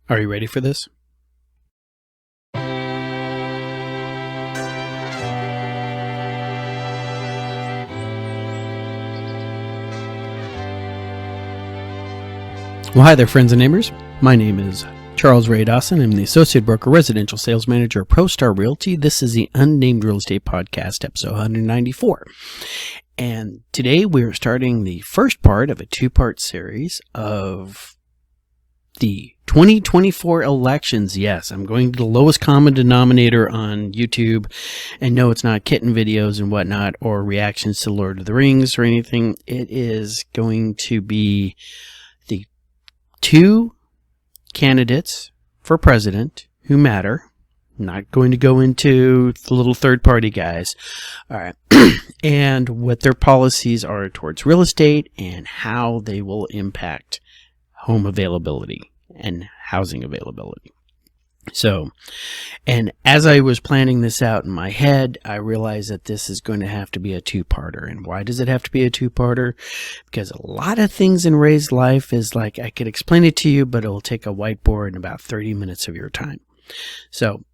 Are you ready for this? Well, hi there, friends and neighbors. My name is Charles Ray Dawson. I'm the Associate Broker Residential Sales Manager at ProStar Realty. This is the Unnamed Real Estate Podcast, episode 194. And today we're starting the first part of a two-part series of the 2024 elections. Yes, I'm going to the lowest common denominator on YouTube. And no, it's not kitten videos and whatnot or reactions to Lord of the Rings or anything. It is going to be the two candidates for president who matter. I'm not going to go into the little third-party guys. All right. And what their policies are towards real estate and how they will impact home availability and housing availability. So, and as I was planning this out in my head, I realized that this is going to have to be a two-parter. And why does it have to be a two-parter? Because a lot of things in Ray's life is like, I could explain it to you, but it'll take a whiteboard and about 30 minutes of your time. So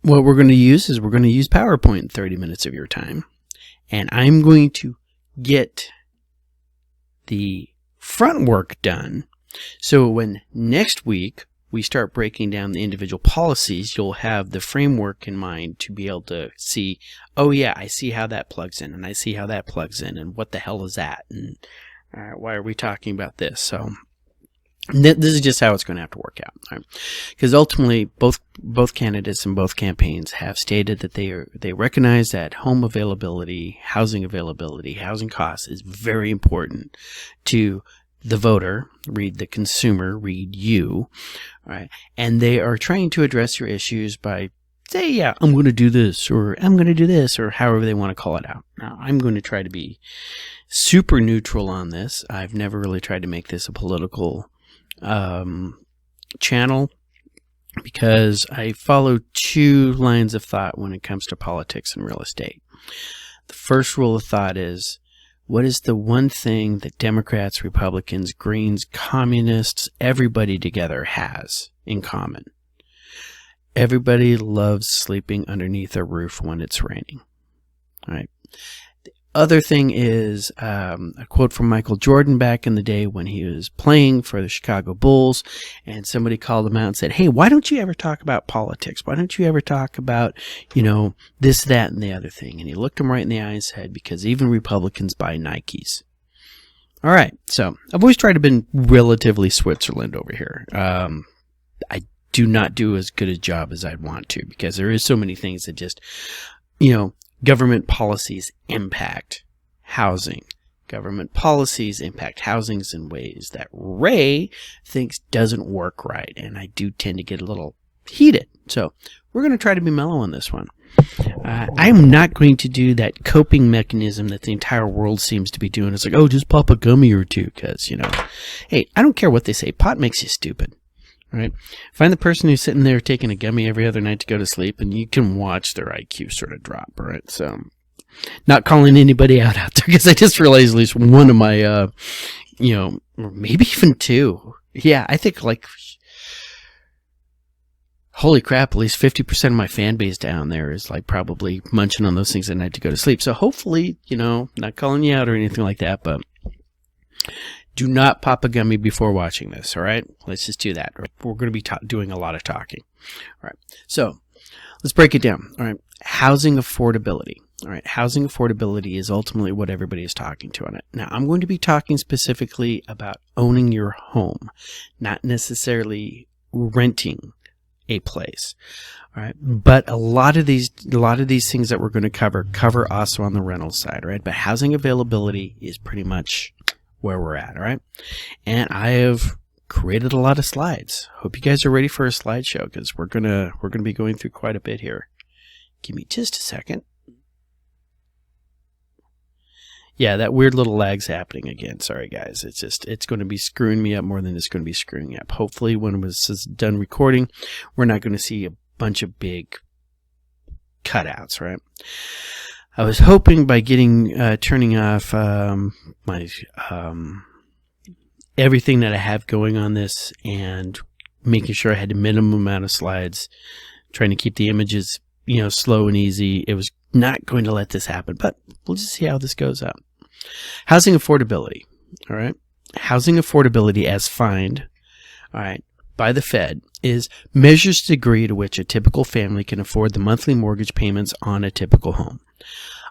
what we're going to use is we're going to use PowerPoint in 30 minutes of your time. And I'm going to get the front work done. So when next week we start breaking down the individual policies, you'll have the framework in mind to be able to see, oh yeah, I see how that plugs in, and I see how that plugs in, and what the hell is that, and why are we talking about this? So this is just how it's going to have to work out, because ultimately both candidates and both campaigns have stated that they recognize that home availability, housing costs is very important to the voter, read the consumer, read you, right? And they are trying to address your issues by say, yeah, I'm going to do this, or I'm going to do this, or however they want to call it out. Now, I'm going to try to be super neutral on this. I've never really tried to make this a political channel, because I follow two lines of thought when it comes to politics and real estate. The first rule of thought is, what is the one thing that Democrats, Republicans, Greens, Communists, everybody together has in common? Everybody loves sleeping underneath a roof when it's raining. All right. The other thing is a quote from Michael Jordan back in the day when he was playing for the Chicago Bulls, and somebody called him out and said, hey, why don't you ever talk about politics? Why don't you ever talk about, this, that, and the other thing? And he looked him right in the eye and said, because even Republicans buy Nikes. All right. So I've always tried to be relatively Switzerland over here. I do not do as good a job as I'd want to, because there is so many things that just, government policies impact housing. Government policies impact housings in ways that Ray thinks doesn't work right. And I do tend to get a little heated. So we're going to try to be mellow on this one. I'm not going to do that coping mechanism that the entire world seems to be doing. It's like, oh, just pop a gummy or two, because, hey, I don't care what they say. Pot makes you stupid. Right? Find the person who's sitting there taking a gummy every other night to go to sleep, and you can watch their IQ sort of drop. Right? So, not calling anybody out there, because I just realized at least one of my, or maybe even two. Yeah, I think holy crap, at least 50% of my fan base down there is probably munching on those things at night to go to sleep. So hopefully, not calling you out or anything like that, but do not pop a gummy before watching this, all right? Let's just do that. We're going to be doing a lot of talking. All right, so let's break it down. All right, housing affordability. All right, housing affordability is ultimately what everybody is talking to on it. Now, I'm going to be talking specifically about owning your home, not necessarily renting a place. All right, but a lot of these things that we're going to cover also on the rental side, right? But housing availability is pretty much where we're at, all right? And I have created a lot of slides. Hope you guys are ready for a slideshow, because we're gonna be going through quite a bit here. Give me just a second. Yeah, that weird little lag's happening again. Sorry, guys. It's going to be screwing me up more than it's going to be screwing me up. Hopefully, when this is done recording, we're not going to see a bunch of big cutouts, right? I was hoping by turning off my everything that I have going on this and making sure I had the minimum amount of slides, trying to keep the images, slow and easy. It was not going to let this happen, but we'll just see how this goes out. Housing affordability. All right. Housing affordability as defined, all right, by the Fed is measures the degree to which a typical family can afford the monthly mortgage payments on a typical home.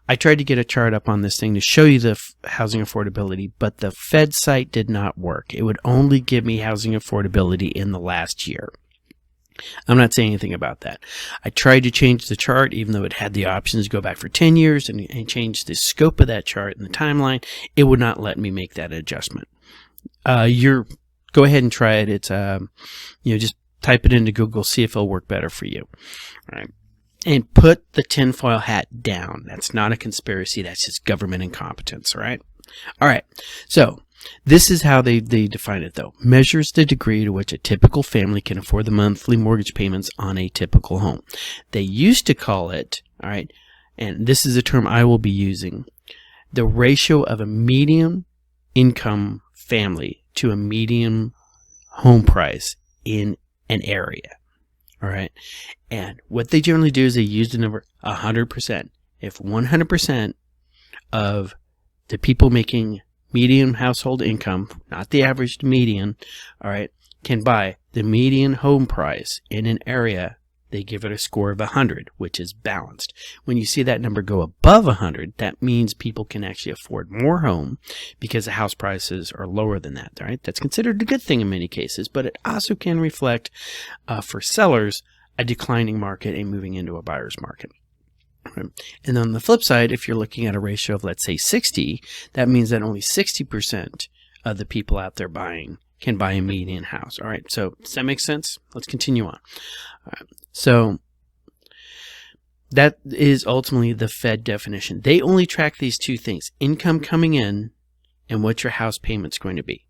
I tried to get a chart up on this thing to show you the housing affordability, but the Fed site did not work. It would only give me housing affordability in the last year. I'm not saying anything about that. I tried to change the chart, even though it had the options to go back for 10 years and change the scope of that chart and the timeline. It would not let me make that adjustment. Go ahead and try it. It's, just type it into Google, see if it'll work better for you. All right. And put the tinfoil hat down. That's not a conspiracy. That's just government incompetence. All right. All right. So this is how they define it, though. Measures the degree to which a typical family can afford the monthly mortgage payments on a typical home. They used to call it, all right, and this is a term I will be using, the ratio of a median income family to a median home price in an area. All right. And what they generally do is they use the number 100%. If 100% of the people making median household income, not the average, the median, all right, can buy the median home price in an area, they give it a score of 100, which is balanced. When you see that number go above 100, that means people can actually afford more home because the house prices are lower than that. All right, that's considered a good thing in many cases, but it also can reflect for sellers a declining market and moving into a buyer's market. And on the flip side, if you're looking at a ratio of, let's say, 60, that means that only 60% of the people out there buying can buy a median house. All right, so does that make sense? Let's continue on. All right, so that is ultimately the Fed definition. They only track these two things, income coming in and what your house payment's going to be.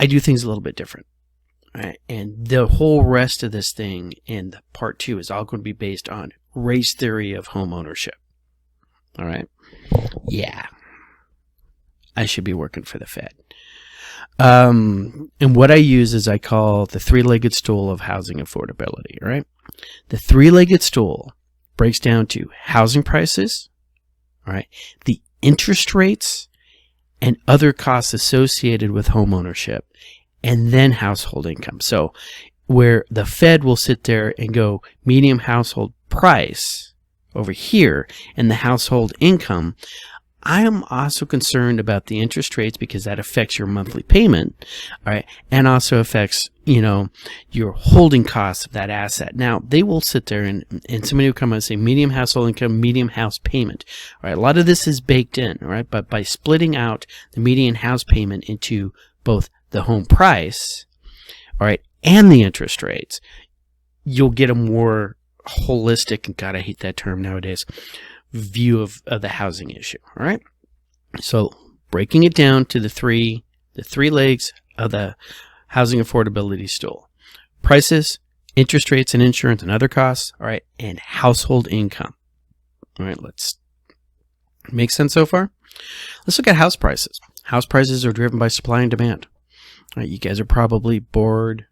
I do things a little bit different. All right, and the whole rest of this thing in the part 2 is all going to be based on race theory of home ownership. All right. Yeah. I should be working for the Fed. And what I use is I call the three-legged stool of housing affordability. All right. The three-legged stool breaks down to housing prices, all right, the interest rates and other costs associated with home ownership, and then household income. So where the Fed will sit there and go median household price over here and the household income, I am also concerned about the interest rates because that affects your monthly payment, all right, and also affects, your holding costs of that asset. Now, they will sit there and somebody will come and say median household income, median house payment. All right, a lot of this is baked in, all right, but by splitting out the median house payment into both the home price, all right, and the interest rates, you'll get a more holistic, and God, I hate that term nowadays, view of the housing issue. All right. So breaking it down to the three legs of the housing affordability stool: prices, interest rates and insurance and other costs. All right. And household income. All right. Let's make sense so far. Let's look at house prices. House prices are driven by supply and demand. All right. You guys are probably bored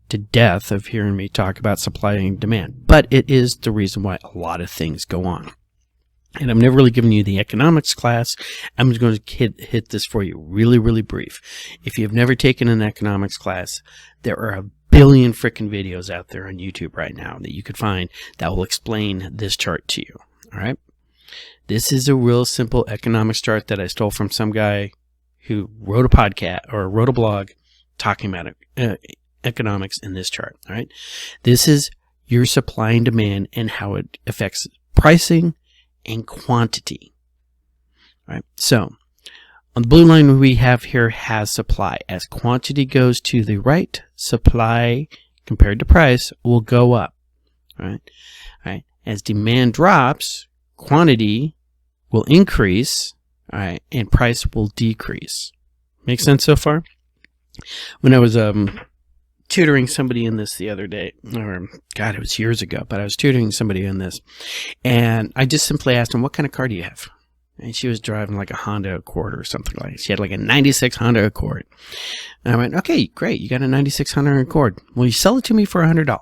to death of hearing me talk about supply and demand, but it is the reason why a lot of things go on. And I'm never really giving you the economics class. I'm just going to hit this for you really, really brief. If you've never taken an economics class, there are a billion freaking videos out there on YouTube right now that you could find that will explain this chart to you. All right. This is a real simple economics chart that I stole from some guy who wrote a podcast or wrote a blog talking about economics in this chart. All right. This is your supply and demand and how it affects pricing and quantity. All right. So on the blue line we have here has supply. As quantity goes to the right, supply compared to price will go up. All right. All right. As demand drops, quantity will increase. All right. And price will decrease. Make sense so far? When I was tutoring somebody in this the other day, or God, it was years ago, but I was tutoring somebody in this, and I just simply asked them, what kind of car do you have? And she was driving like a Honda Accord or something like that. She had like a 96 Honda Accord. And I went, okay, great. You got a 96 Honda Accord. Will you sell it to me for $100?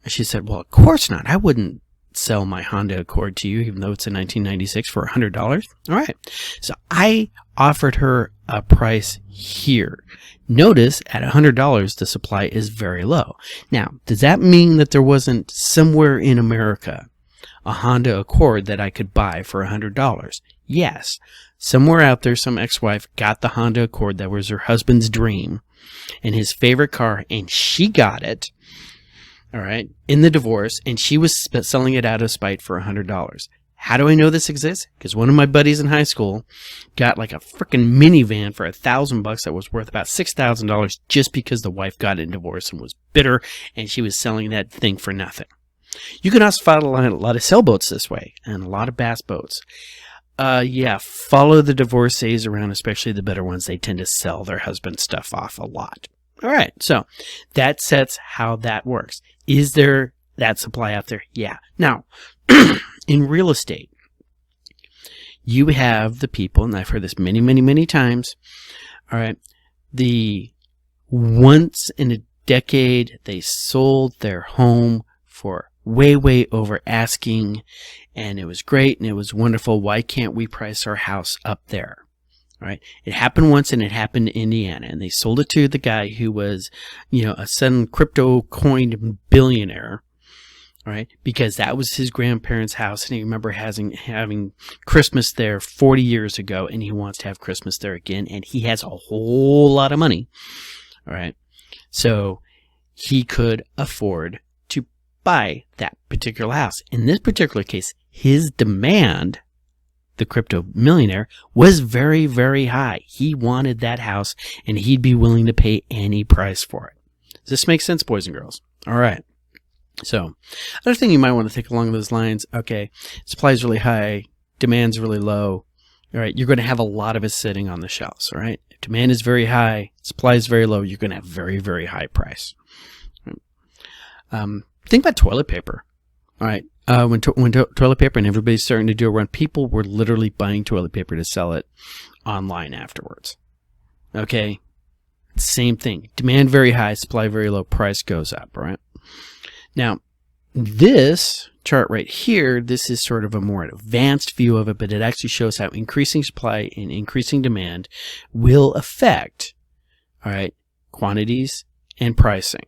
And she said, well, of course not. I wouldn't sell my Honda Accord to you, even though it's a 1996 for $100. All right. So I offered her a price here. Notice at $100, the supply is very low. Now, does that mean that there wasn't somewhere in America a Honda Accord that I could buy for $100? Yes. Somewhere out there, some ex-wife got the Honda Accord that was her husband's dream and his favorite car, and she got it, all right, in the divorce, and she was selling it out of spite for $100. How do I know this exists? Because one of my buddies in high school got like a freaking minivan for $1,000 that was worth about $6,000 just because the wife got in divorce and was bitter, and she was selling that thing for nothing. You can also find a lot of sailboats this way, and a lot of bass boats. Yeah, follow the divorcees around, especially the better ones. They tend to sell their husband stuff off a lot. All right, so that sets how that works. Is there that supply out there? Yeah. Now, in real estate, you have the people, and I've heard this many, many, many times, all right, the once in a decade they sold their home for way, way over asking, and it was great and it was wonderful. Why can't we price our house up there? All right. It happened once, and it happened in Indiana, and they sold it to the guy who was, a sudden crypto coin billionaire. All right, because that was his grandparents' house, and he remember having Christmas there 40 years ago, and he wants to have Christmas there again, and he has a whole lot of money. All right, so he could afford to buy that particular house. In this particular case, his demand, the crypto millionaire, was very, very high. He wanted that house, and he'd be willing to pay any price for it. Does this make sense, boys and girls? All right. So, another thing you might want to think along those lines, okay, supply is really high, demand's really low, all right, you're going to have a lot of it sitting on the shelves, all right? If demand is very high, supply is very low, you're going to have very, very high price. Think about toilet paper, all right? When toilet paper, and everybody's starting to do a run, people were literally buying toilet paper to sell it online afterwards, okay? Same thing, demand very high, supply very low, price goes up, all right? Now, this chart right here, this is sort of a more advanced view of it, but it actually shows how increasing supply and increasing demand will affect, all right, quantities and pricing.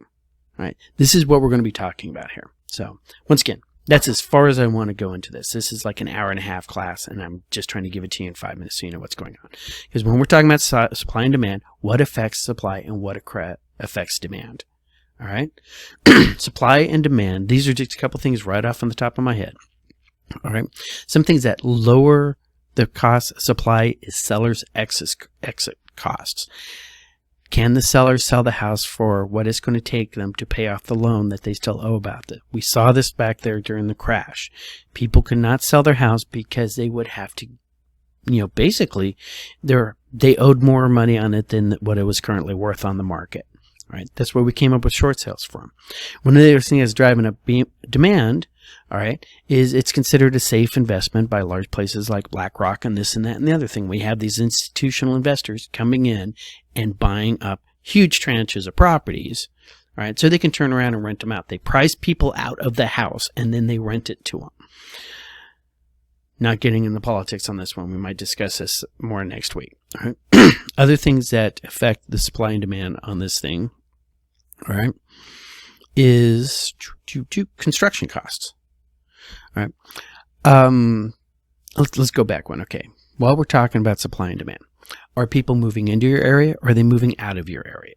All right, this is what we're going to be talking about here. So, once again, that's as far as I want to go into this. This is like an hour-and-a-half class, and I'm just trying to give it to you in 5 minutes so you know what's going on. Because when we're talking about supply and demand, what affects supply and what affects demand? All right, supply and demand. These are just a couple things right off on the top of my head. All right, some things that lower the cost of supply is sellers' exit costs. Can the seller sell the house for what it's going to take them to pay off the loan that they still owe about it? We saw this back there during the crash. People could not sell their house because they would have to, basically, they owed more money on it than what it was currently worth on the market. Right, that's where we came up with short sales from. One of the other things that's driving up demand, all right, is it's considered a safe investment by large places like BlackRock and this and that and the other thing. We have these institutional investors coming in and buying up huge tranches of properties, all right, so they can turn around and rent them out. They price people out of the house and then they rent it to them. Not getting into politics on this one. We might discuss this more next week. All right. Other things that affect the supply and demand on this thing, all right, is construction costs. All right. Let's go back one. Okay. While we're talking about supply and demand, are people moving into your area or are they moving out of your area?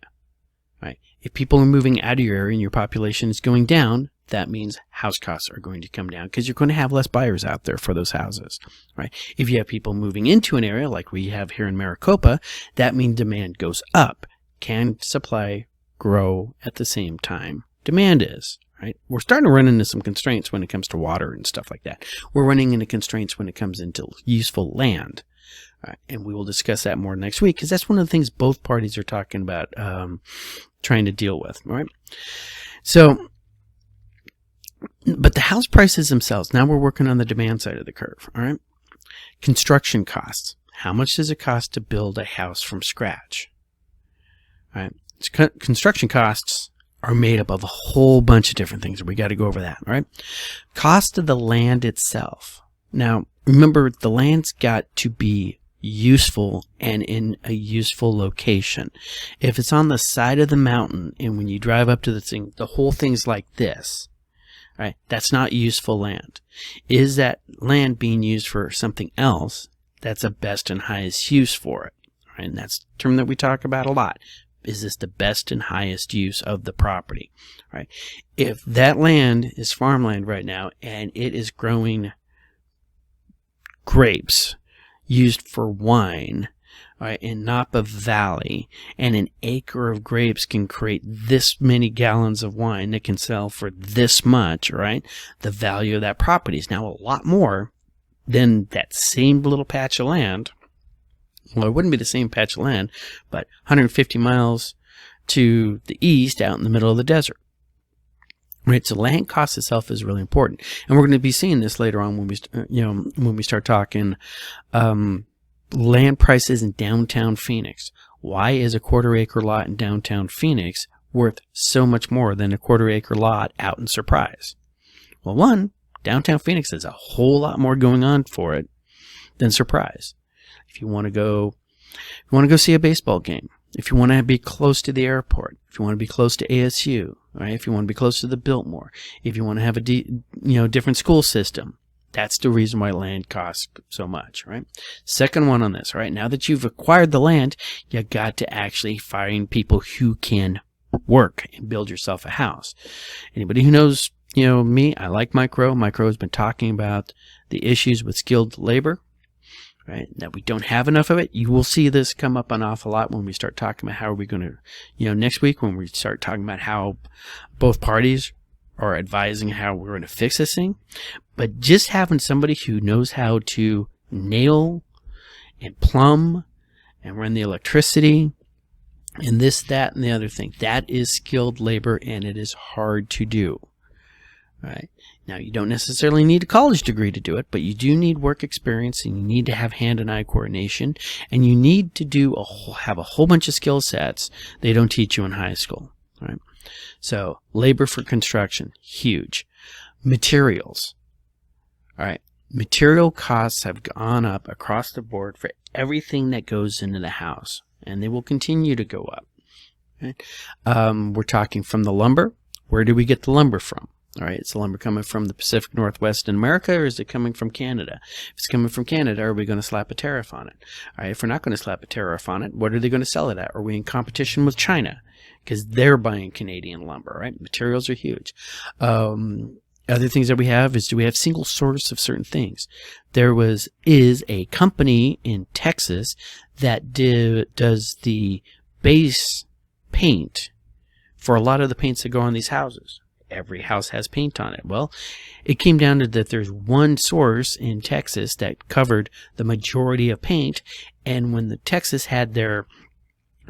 Right. If people are moving out of your area and your population is going down, that means house costs are going to come down because you're going to have less buyers out there for those houses, right? If you have people moving into an area like we have here in Maricopa, that means demand goes up. Can supply grow at the same time demand is, right? We're starting to run into some constraints when it comes to water and stuff like that. We're running into constraints when it comes into useful land. Right, and we will discuss that more next week because that's one of the things both parties are talking about trying to deal with, right? So, but the house prices themselves, now we're working on the demand side of the curve, all right? Construction costs. How much does it cost to build a house from scratch? All right. Construction costs are made up of a whole bunch of different things. We got to go over that, right? Cost of the land itself. Now, remember, the land's got to be useful and in a useful location. If it's on the side of the mountain and when you drive up to the thing, the whole thing's like this, right? That's not useful land. Is that land being used for something else? That's a best and highest use for it, right? And that's a term that we talk about a lot. Is this the best and highest use of the property, right? If that land is farmland right now and it is growing grapes used for wine, right, in Napa Valley, and an acre of grapes can create this many gallons of wine that can sell for this much, right? The value of that property is now a lot more than that same little patch of land. Well, it wouldn't be the same patch of land, but 150 miles to the east out in the middle of the desert. Right, so land cost itself is really important, and we're going to be seeing this later on when we start talking land prices in downtown Phoenix. Why is a quarter-acre lot in downtown Phoenix worth so much more than a quarter-acre lot out in Surprise? Well, one, downtown Phoenix has a whole lot more going on for it than Surprise. If you want to go see a baseball game, if you want to be close to the airport, if you want to be close to ASU, right? If you want to be close to the Biltmore, if you want to have a different school system, that's the reason why land costs so much, right? Second one on this, right? Now that you've acquired the land, you got to actually find people who can work and build yourself a house. Anybody who knows, me, I like Micro. Micro has been talking about the issues with skilled labor. Right, that we don't have enough of it. You will see this come up an awful lot when we start talking about how are we going to, next week when we start talking about how both parties are advising how we're going to fix this thing. But just having somebody who knows how to nail and plumb and run the electricity and this, that, and the other thing, that is skilled labor, and it is hard to do. Right. Now, you don't necessarily need a college degree to do it, but you do need work experience, and you need to have hand and eye coordination, and you need to have a whole bunch of skill sets they don't teach you in high school. Right. So, labor for construction, huge. Materials. All right. Material costs have gone up across the board for everything that goes into the house, and they will continue to go up. Right. We're talking from the lumber. Where do we get the lumber from? All right, is the lumber coming from the Pacific Northwest in America, or is it coming from Canada? If it's coming from Canada, are we going to slap a tariff on it? All right, if we're not going to slap a tariff on it, what are they going to sell it at? Are we in competition with China? Because they're buying Canadian lumber, right? Materials are huge. Other things that we have is, do we have single source of certain things? There is a company in Texas that does the base paint for a lot of the paints that go on these houses. Every house has paint on it. Well, it came down to that there's one source in Texas that covered the majority of paint, and when the Texas had their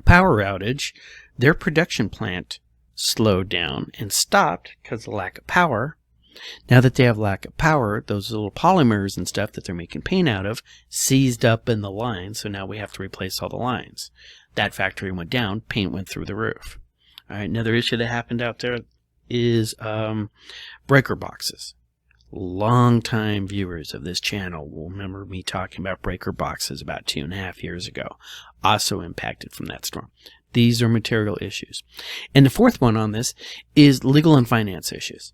power outage, their production plant slowed down and stopped because of lack of power. Now that they have lack of power, those little polymers and stuff that they're making paint out of seized up in the line, so now we have to replace all the lines. That factory went down, paint went through the roof. All right, another issue that happened out there is breaker boxes. Long-time viewers of this channel will remember me talking about breaker boxes about 2.5 years ago, also impacted from that storm. These are material issues. And the fourth one on this is legal and finance issues.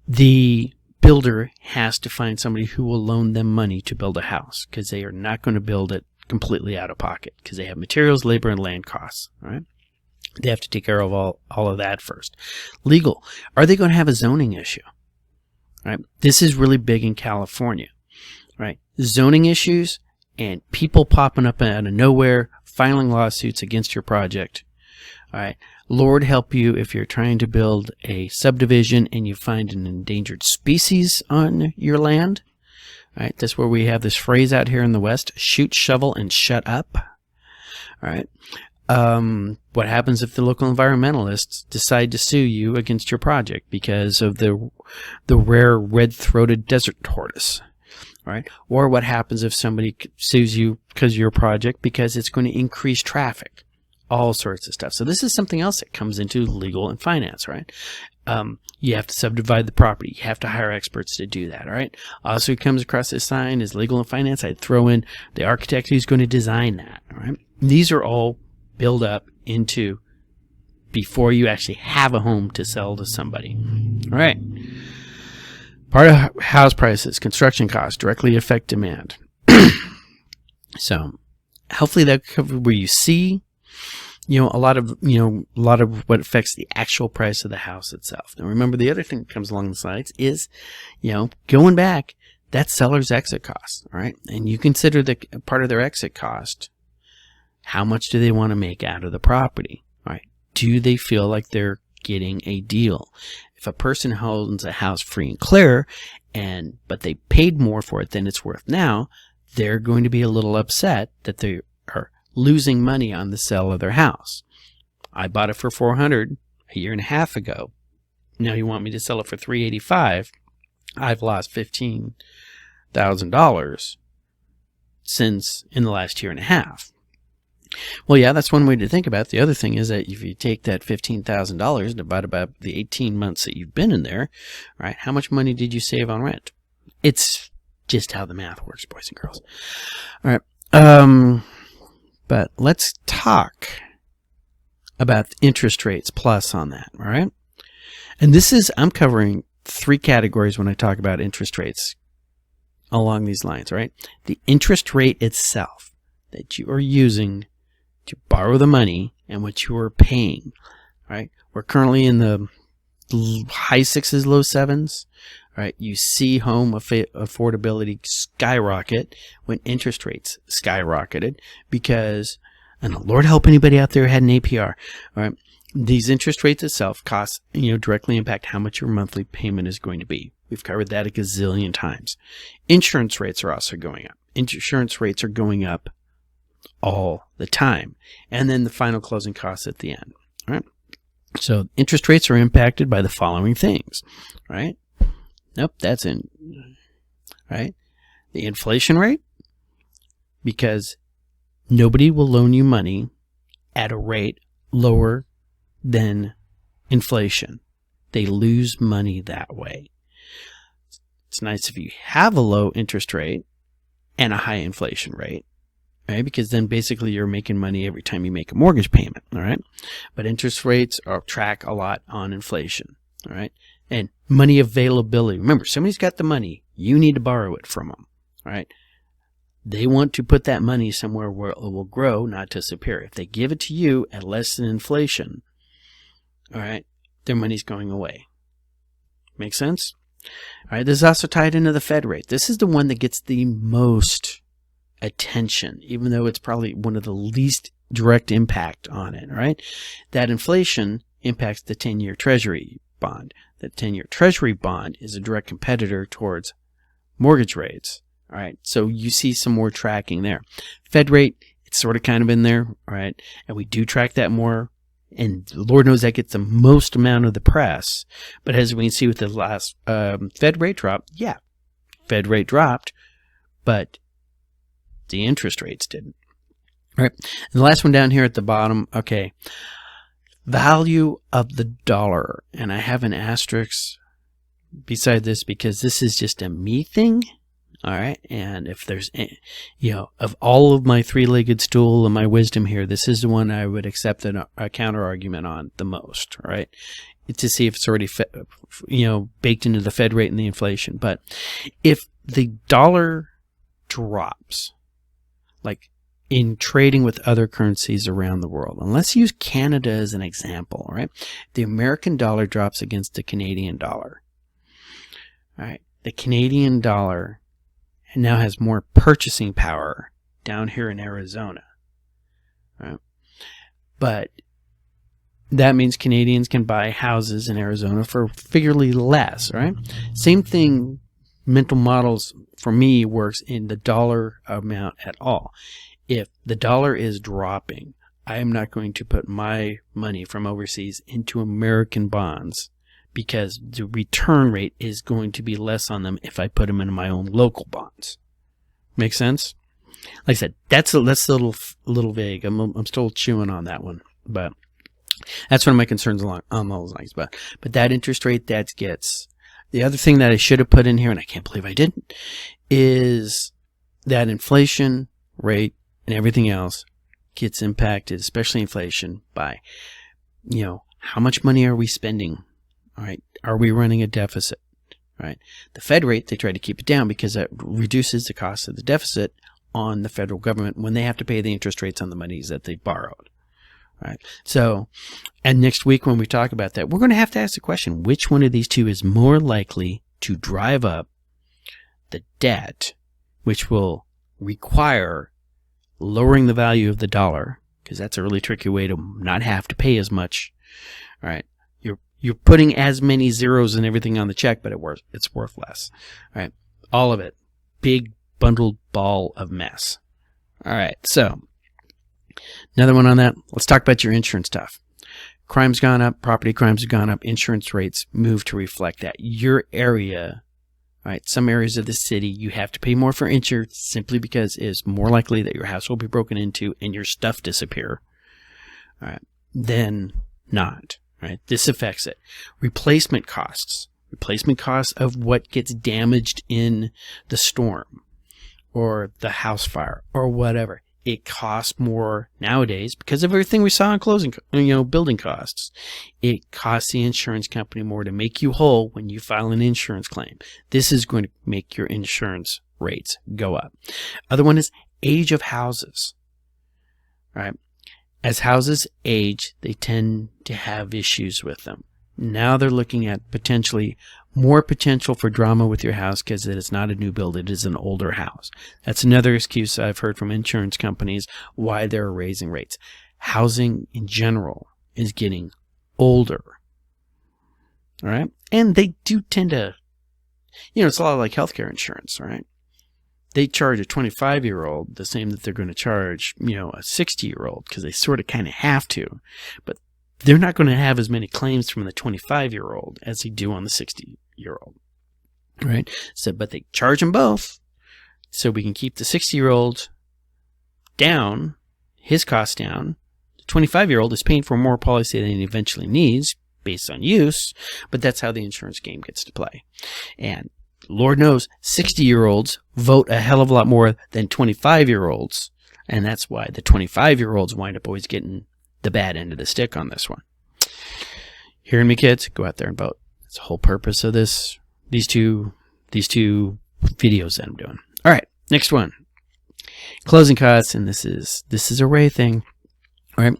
The builder has to find somebody who will loan them money to build a house, because they are not going to build it completely out of pocket, because they have materials, labor, and land costs. Right? They have to take care of all of that first. Legal. Are they going to have a zoning issue? Right? This is really big in California. Right? Zoning issues and people popping up out of nowhere, filing lawsuits against your project. All right. Lord help you if you're trying to build a subdivision and you find an endangered species on your land. All right. That's where we have this phrase out here in the West: shoot, shovel, and shut up. All right. What happens if the local environmentalists decide to sue you against your project because of the rare red-throated desert tortoise? All right. Or what happens if somebody sues you because of your project because it's going to increase traffic, all sorts of stuff. So this is something else that comes into legal and finance, right? You have to subdivide the property. You have to hire experts to do that, all right? Also comes across this sign is legal and finance. I'd throw in the architect who's going to design that, all right? These are all built up into before you actually have a home to sell to somebody, all right? Part of house prices, construction costs directly affect demand. So hopefully that covered where you see, a lot of what affects the actual price of the house itself. Now remember, the other thing that comes along the sides is, going back, that's seller's exit cost, all right? And you consider the part of their exit cost, how much do they want to make out of the property, all right? Do they feel like they're getting a deal? If a person owns a house free and clear, but they paid more for it than it's worth now, they're going to be a little upset that they are losing money on the sale of their house. I bought it for $400 a year and a half ago. Now you want me to sell it for $385. I've lost $15,000 since in the last year and a half. Well, yeah, that's one way to think about it. The other thing is that if you take that $15,000 divided by the 18 months that you've been in there, right, how much money did you save on rent? It's just how the math works, boys and girls. All right. But let's talk about interest rates plus on that, all right? And I'm covering 3 categories when I talk about interest rates along these lines, right? The interest rate itself that you are using to borrow the money and what you are paying, right? We're currently in the high 6s, low 7s, right? You see home affordability skyrocket when interest rates skyrocketed because, and Lord help anybody out there who had an APR, all right? These interest rates itself directly impact how much your monthly payment is going to be. We've covered that a gazillion times. Insurance rates are also going up. Insurance rates are going up all the time. And then the final closing costs at the end, all right? So interest rates are impacted by the following things, right? Nope, that's in, right? The inflation rate, because nobody will loan you money at a rate lower than inflation. They lose money that way. It's nice if you have a low interest rate and a high inflation rate, right? Because then basically you're making money every time you make a mortgage payment, all right? But interest rates track a lot on inflation, all right? And money availability. Remember, somebody's got the money. You need to borrow it from them, all right? They want to put that money somewhere where it will grow, not disappear. If they give it to you at less than inflation, all right, their money's going away. Make sense? All right, this is also tied into the Fed rate. This is the one that gets the most attention, even though it's probably one of the least direct impact on it, all right? That inflation impacts the 10-year Treasury bond. The 10-year Treasury bond is a direct competitor towards mortgage rates, all right? So you see some more tracking there. Fed rate, it's sort of kind of in there, all right? And we do track that more, and Lord knows that gets the most amount of the press. But as we can see with the last Fed rate drop, yeah, Fed rate dropped, but the interest rates didn't. All right, and the last one down here at the bottom, okay, value of the dollar. And I have an asterisk beside this because this is just a me thing. All right, and if there's, of all of my 3-legged stool and my wisdom here, this is the one I would accept a counter argument on the most. All right, to see if it's already, baked into the Fed rate and the inflation. But if the dollar drops, like in trading with other currencies around the world, and let's use Canada as an example. All right, the American dollar drops against the Canadian dollar. All right, the Canadian dollar and now has more purchasing power down here in Arizona, right? But that means Canadians can buy houses in Arizona for figuratively less, right? Same thing, mental models for me works in the dollar amount at all. If the dollar is dropping, I am not going to put my money from overseas into American bonds because the return rate is going to be less on them if I put them in my own local bonds. Make sense? Like I said, that's a little vague. I'm still chewing on that one, but that's one of my concerns along those lines. But that interest rate that gets. The other thing that I should have put in here, and I can't believe I didn't, is that inflation rate and everything else gets impacted, especially inflation, by, how much money are we spending? All right. Are we running a deficit? Right. The Fed rate, they try to keep it down because that reduces the cost of the deficit on the federal government when they have to pay the interest rates on the monies that they borrowed. Right. So, and next week when we talk about that, we're going to have to ask the question, which one of these two is more likely to drive up the debt, which will require lowering the value of the dollar, because that's a really tricky way to not have to pay as much. All right. You're putting as many zeros and everything on the check, but it's worth less. All right. All of it. Big bundled ball of mess. All right. So, another one on that. Let's talk about your insurance stuff. Crime's gone up. Property crimes have gone up. Insurance rates move to reflect that. Your area, right? Some areas of the city, you have to pay more for insurance simply because it's more likely that your house will be broken into and your stuff disappear, all right, than not. Right? This affects it. Replacement costs of what gets damaged in the storm or the house fire or whatever. It costs more nowadays because of everything we saw in building costs. It costs the insurance company more to make you whole when you file an insurance claim. This is going to make your insurance rates go up. Other one is age of houses. All right. As houses age, they tend to have issues with them. Now they're looking at potentially more potential for drama with your house because it is not a new build, it is an older house. That's another excuse I've heard from insurance companies why they're raising rates. Housing in general is getting older. All right? And they do tend to, it's a lot like healthcare insurance, right? They charge a 25-year-old the same that they're going to charge, a 60-year-old because they sort of kind of have to. But they're not going to have as many claims from the 25-year-old as they do on the 60-year-old. Right? So, but they charge them both so we can keep the 60-year-old down, his costs down. The 25-year-old is paying for more policy than he eventually needs based on use, but that's how the insurance game gets to play. And Lord knows 60-year-olds vote a hell of a lot more than 25-year-olds, and that's why the 25-year-olds wind up always getting the bad end of the stick on this one. Hearing me, kids? Go out there and vote. That's the whole purpose of these two videos that I'm doing. All right, next one. Closing costs, and this is a Ray thing. All right.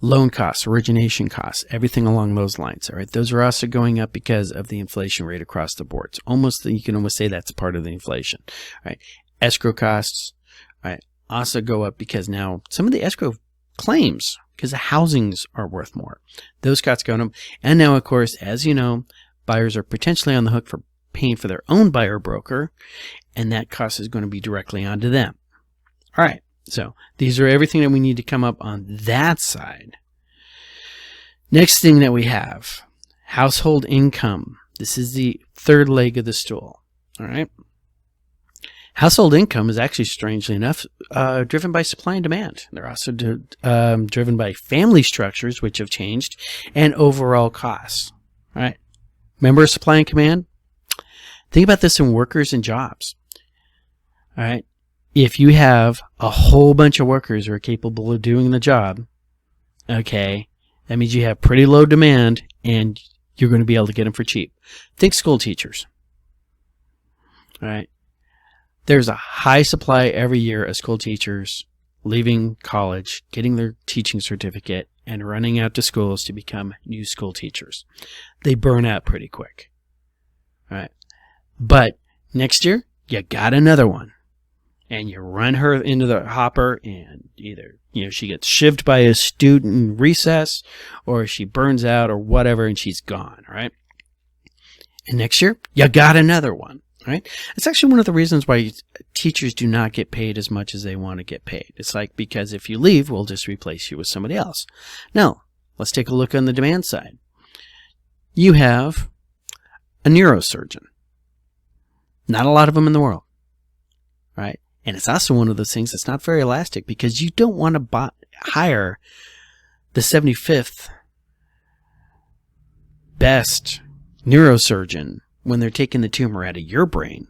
Loan costs, origination costs, everything along those lines. All right, those are also going up because of the inflation rate across the board. It's you can almost say that's part of the inflation. All right, escrow costs, all right, also go up because now some of the escrow claims, because the housings are worth more. Those costs go up, and now, of course, as you know, buyers are potentially on the hook for paying for their own buyer broker, and that cost is going to be directly onto them. All right. So these are everything that we need to come up on that side. Next thing that we have, household income. This is the third leg of the stool. All right. Household income is actually, strangely enough, driven by supply and demand. They're also driven by family structures, which have changed, and overall costs. All right. Remember supply and demand? Think about this in workers and jobs. All right. If you have a whole bunch of workers who are capable of doing the job, okay, that means you have pretty low demand and you're going to be able to get them for cheap. Think school teachers. All right. There's a high supply every year of school teachers leaving college, getting their teaching certificate, and running out to schools to become new school teachers. They burn out pretty quick. All right. But next year, you got another one. And you run her into the hopper, and either she gets shivved by a student in recess, or she burns out, or whatever, and she's gone. All right. And next year, you got another one. All right. It's actually one of the reasons why teachers do not get paid as much as they want to get paid. It's like, because if you leave, we'll just replace you with somebody else. Now, let's take a look on the demand side. you have a neurosurgeon. Not a lot of them in the world, right? And it's also one of those things that's not very elastic, because you don't want to hire the 75th best neurosurgeon when they're taking the tumor out of your brain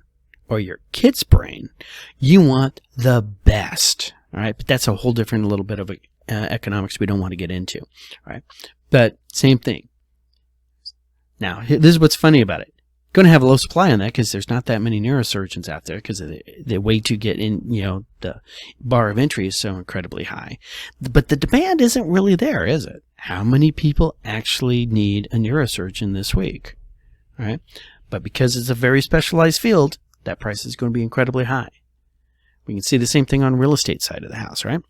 or your kid's brain. You want the best, all right? But that's a whole different little bit of economics we don't want to get into, all right? But same thing. Now, this is what's funny about it. Going to have a low supply on that because there's not that many neurosurgeons out there, because the way to get in, the bar of entry is so incredibly high. But the demand isn't really there, is it? How many people actually need a neurosurgeon this week? All right? But because it's a very specialized field, that price is going to be incredibly high. We can see the same thing on the real estate side of the house, right?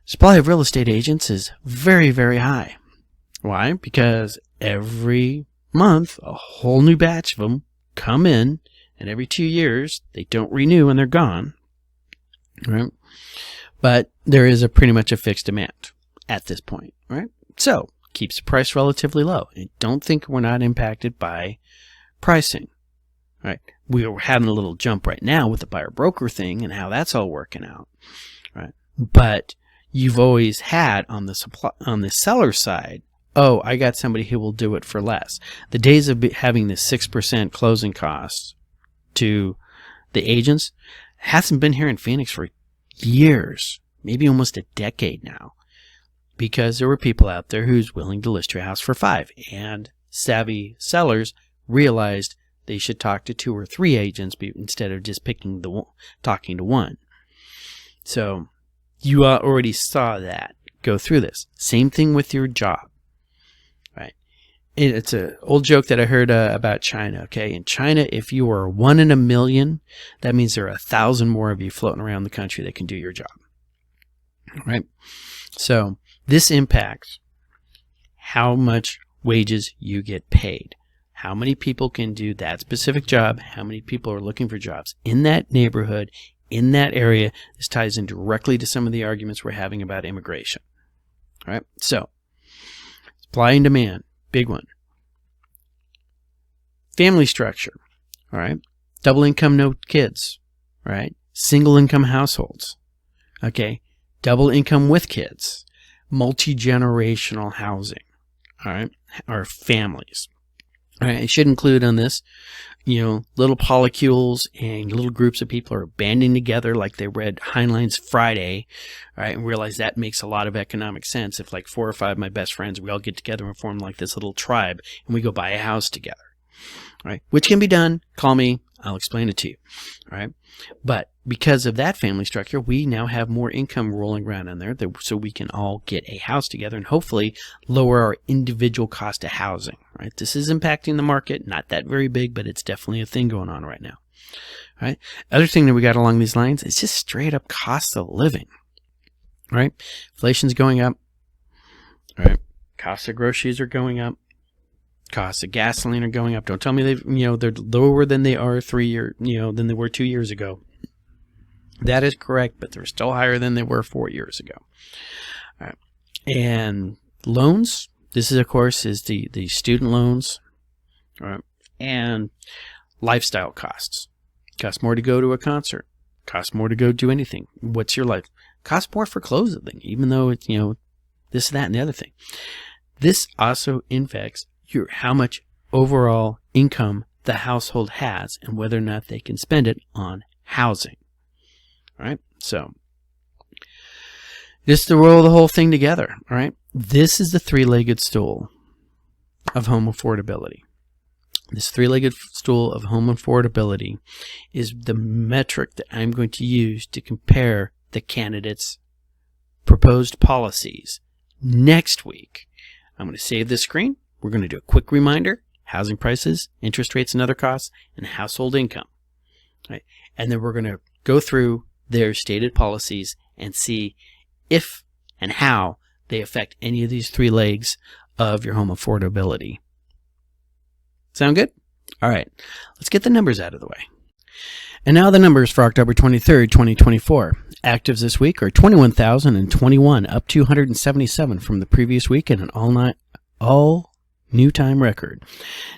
Supply of real estate agents is very, very high. Why? Because every month a whole new batch of them come in, and every 2 years they don't renew and they're gone, right? But there is pretty much a fixed demand at this point, right? So keeps the price relatively low, and don't think we're not impacted by pricing, right? We're having a little jump right now with the buyer broker thing and how that's all working out, right? But you've always had on the seller side, oh, I got somebody who will do it for less. The days of having the 6% closing costs to the agents hasn't been here in Phoenix for years, maybe almost a decade now, because there were people out there who's willing to list your house for 5, and savvy sellers realized they should talk to 2 or 3 agents instead of just talking to one. So you already saw that go through this. Same thing with your job. It's an old joke that I heard about China. Okay, in China, if you are 1 in a million, that means there are 1,000 more of you floating around the country that can do your job. All right, so this impacts how much wages you get paid, how many people can do that specific job, how many people are looking for jobs in that neighborhood, in that area. This ties in directly to some of the arguments we're having about immigration. All right, so supply and demand. Big one. Family structure. All right. Double income, no kids. All right. Single income households. Okay. Double income with kids. Multi-generational housing. All right. Or families. All right. I should include on this, little polycules and little groups of people are banding together like they read Heinlein's Friday, all right, and realize that makes a lot of economic sense. If like 4 or 5 of my best friends, we all get together and form like this little tribe, and we go buy a house together, all right, which can be done. Call me. I'll explain it to you, all right? But because of that family structure, we now have more income rolling around in there so we can all get a house together and hopefully lower our individual cost of housing, right? This is impacting the market, not that very big, but it's definitely a thing going on right now, right? Other thing that we got along these lines is just straight up cost of living, right? Inflation's going up, right? Costs of groceries are going up. Costs of gasoline are going up. Don't tell me they're lower than they are than they were 2 years ago. That is correct, but they're still higher than they were 4 years ago. All right. And loans. This is, of course, the student loans, all right, and lifestyle costs. Costs more to go to a concert. Costs more to go do anything. What's your life? Costs more for clothing, even though it's this, that, and the other thing. This also affects how much overall income the household has and whether or not they can spend it on housing. All right, so just to roll the whole thing together. All right, this is the 3-legged stool of home affordability. This 3-legged stool of home affordability is the metric that I'm going to use to compare the candidates' proposed policies. Next week, I'm going to save this screen. We're going to do a quick reminder: housing prices, interest rates and other costs, and household income. Right? And then we're going to go through their stated policies and see if and how they affect any of these 3 legs of your home affordability. Sound good? All right, let's get the numbers out of the way. And now the numbers for October 23rd, 2024. Actives this week are 21,021, up 277 from the previous week, and an all New time record.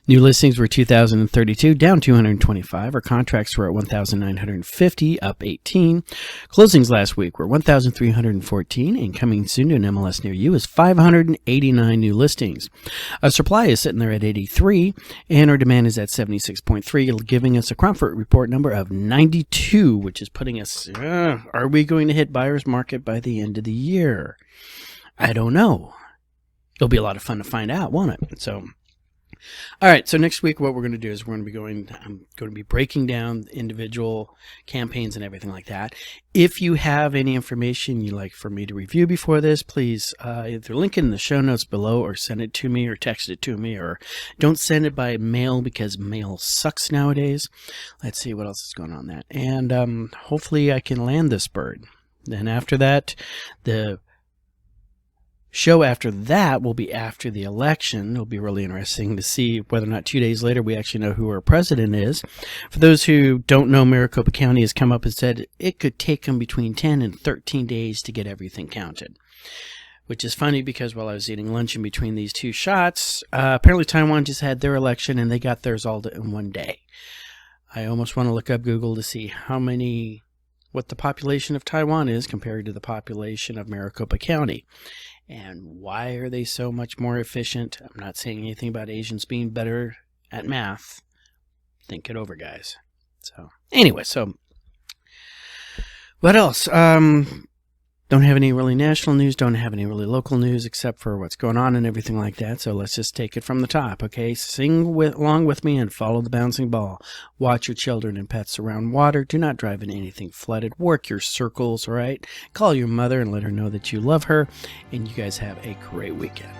New listings were 2,032, down 225. Our contracts were at 1,950, up 18. Closings last week were 1,314, and coming soon to an MLS near you is 589 new listings. Our supply is sitting there at 83, and our demand is at 76.3, giving us a comfort report number of 92, which is putting us, are we going to hit buyer's market by the end of the year? I don't know. It'll be a lot of fun to find out, won't it? So, all right. So next week, what we're going to do is I'm going to be breaking down individual campaigns and everything like that. If you have any information you'd like for me to review before this, please either link it in the show notes below or send it to me or text it to me, or don't send it by mail because mail sucks nowadays. Let's see what else is going on that. And hopefully I can land this bird. Then after that, the show after that will be after the election. It'll be really interesting to see whether or not 2 days later we actually know who our president is. For those who don't know, Maricopa County has come up and said it could take them between 10 and 13 days to get everything counted. Which is funny because while I was eating lunch in between these two shots, apparently Taiwan just had their election and they got theirs all in one day. I almost want to look up Google to see what the population of Taiwan is compared to the population of Maricopa County. And why are they so much more efficient? I'm not saying anything about Asians being better at math. Think it over, guys. So, anyway, what else? Don't have any really national news, don't have any really local news except for what's going on and everything like that. So let's just take it from the top, okay? Sing along with me and follow the bouncing ball. Watch your children and pets around water. Do not drive in anything flooded. Work your circles, all right? Call your mother and let her know that you love her. And you guys have a great weekend.